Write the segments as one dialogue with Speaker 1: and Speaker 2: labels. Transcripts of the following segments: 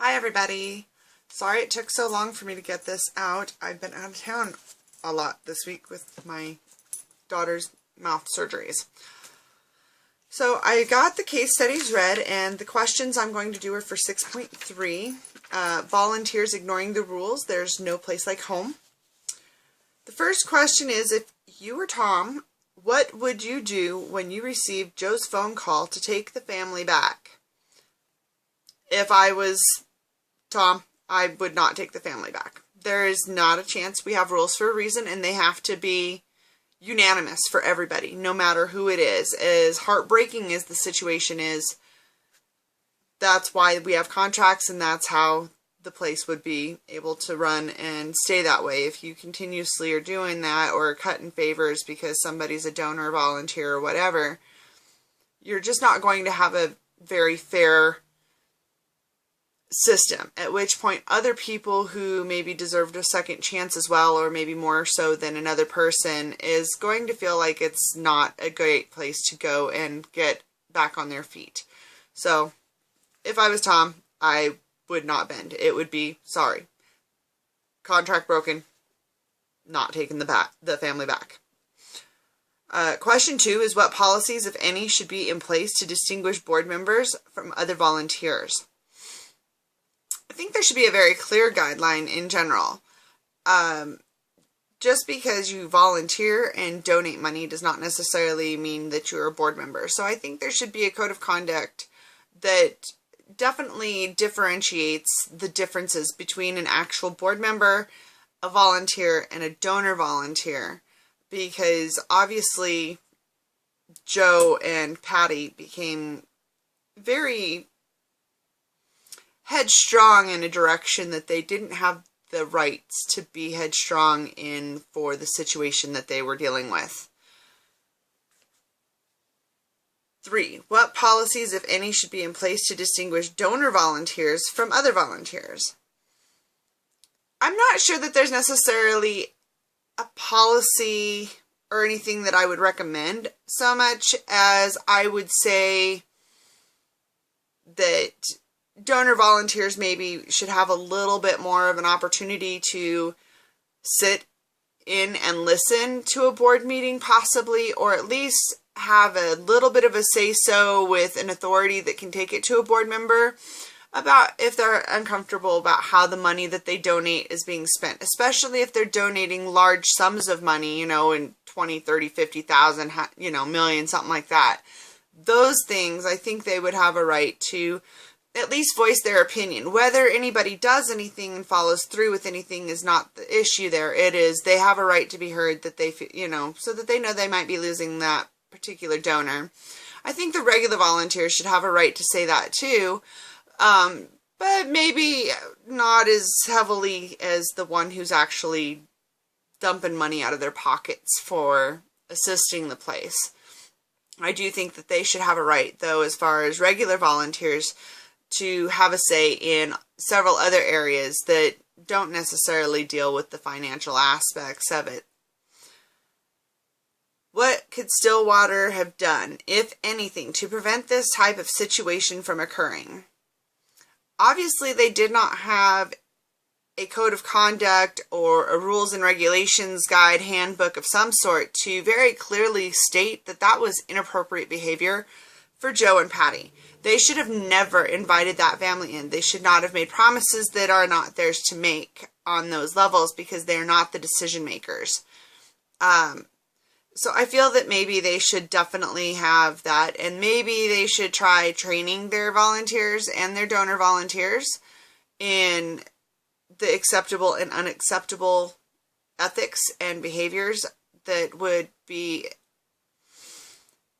Speaker 1: Hi everybody. Sorry it took so long for me to get this out. I've been out of town a lot this week with my daughter's mouth surgeries. So I got the case studies read, and the questions I'm going to do are for 6.3. Volunteers ignoring the rules. There's no place like home. The first question is, if you were Tom, what would you do when you received Joe's phone call to take the family back? If I was Tom, I would not take the family back. There is not a chance. We have rules for a reason, and they have to be unanimous for everybody, no matter who it is. As heartbreaking as the situation is, that's why we have contracts, and that's how the place would be able to run and stay that way. If you continuously are doing that or cutting favors because somebody's a donor, volunteer, or whatever, you're just not going to have a very fair system, at which point other people who maybe deserved a second chance as well, or maybe more so than another person, is going to feel like it's not a great place to go and get back on their feet. So if I was Tom, I would not bend. It would be, sorry, contract broken, not taking the family back. Question 2 is, what policies, if any, should be in place to distinguish board members from other volunteers? I think there should be a very clear guideline in general. Just because you volunteer and donate money does not necessarily mean that you're a board member. So I think there should be a code of conduct that definitely differentiates the differences between an actual board member, a volunteer, and a donor volunteer. Because obviously Joe and Patty became very headstrong in a direction that they didn't have the rights to be headstrong in for the situation that they were dealing with. 3. What policies, if any, should be in place to distinguish donor volunteers from other volunteers? I'm not sure that there's necessarily a policy or anything that I would recommend, so much as I would say that donor volunteers maybe should have a little bit more of an opportunity to sit in and listen to a board meeting, possibly, or at least have a little bit of a say-so with an authority that can take it to a board member about if they're uncomfortable about how the money that they donate is being spent, especially if they're donating large sums of money, in 20, 30, 50,000, million, something like that. Those things, I think they would have a right to at least voice their opinion. Whether anybody does anything and follows through with anything is not the issue there. It is, they have a right to be heard, that they, so that they know they might be losing that particular donor. I think the regular volunteers should have a right to say that too, but maybe not as heavily as the one who's actually dumping money out of their pockets for assisting the place. I do think that they should have a right, though, as far as regular volunteers, to have a say in several other areas that don't necessarily deal with the financial aspects of it. What could Stillwater have done, if anything, to prevent this type of situation from occurring? Obviously, they did not have a code of conduct or a rules and regulations guide, handbook of some sort to very clearly state that that was inappropriate behavior for Joe and Patty. They should have never invited that family in. They should not have made promises that are not theirs to make on those levels, because they're not the decision makers. So I feel that maybe they should definitely have that, and maybe they should try training their volunteers and their donor volunteers in the acceptable and unacceptable ethics and behaviors that would be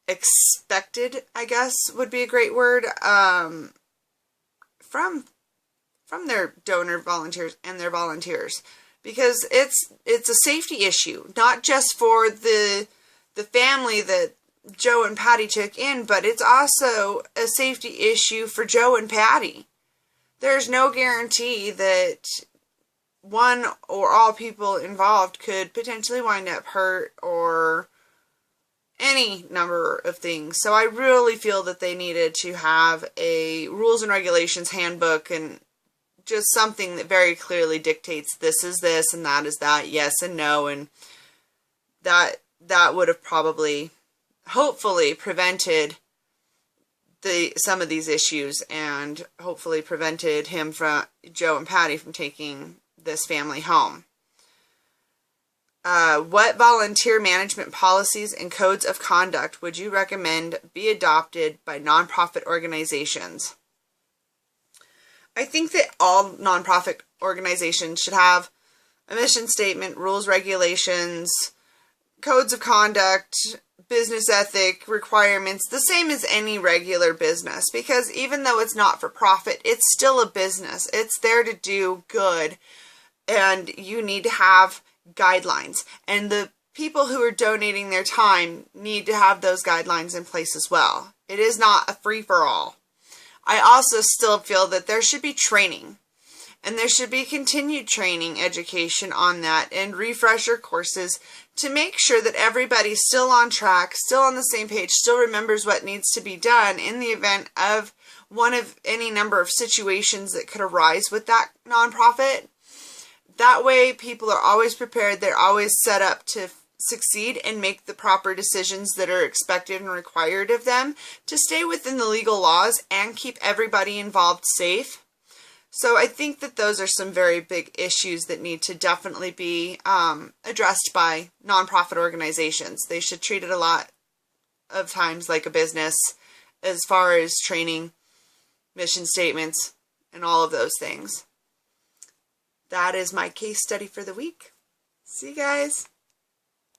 Speaker 1: expected, I guess would be a great word, from their donor volunteers and their volunteers, because it's a safety issue, not just for the family that Joe and Patty took in, but it's also a safety issue for Joe and Patty. There's no guarantee that one or all people involved could potentially wind up hurt or any number of things. So I really feel that they needed to have a rules and regulations handbook and just something that very clearly dictates this is this and that is that, yes and no, and that would have probably, hopefully, prevented some of these issues, and hopefully prevented Joe and Patty from taking this family home. What volunteer management policies and codes of conduct would you recommend be adopted by nonprofit organizations? I think that all nonprofit organizations should have a mission statement, rules, regulations, codes of conduct, business ethic requirements, the same as any regular business, because even though it's not for profit, it's still a business. It's there to do good, and you need to have guidelines, and the people who are donating their time need to have those guidelines in place as well. It is not a free-for-all. I also still feel that there should be training, and there should be continued training, education on that, and refresher courses to make sure that everybody's still on track, still on the same page, still remembers what needs to be done in the event of one of any number of situations that could arise with that nonprofit. That way, people are always prepared, they're always set up to succeed and make the proper decisions that are expected and required of them to stay within the legal laws and keep everybody involved safe. So I think that those are some very big issues that need to definitely be addressed by nonprofit organizations. They should treat it a lot of times like a business as far as training, mission statements, and all of those things. That is my case study for the week. See you guys.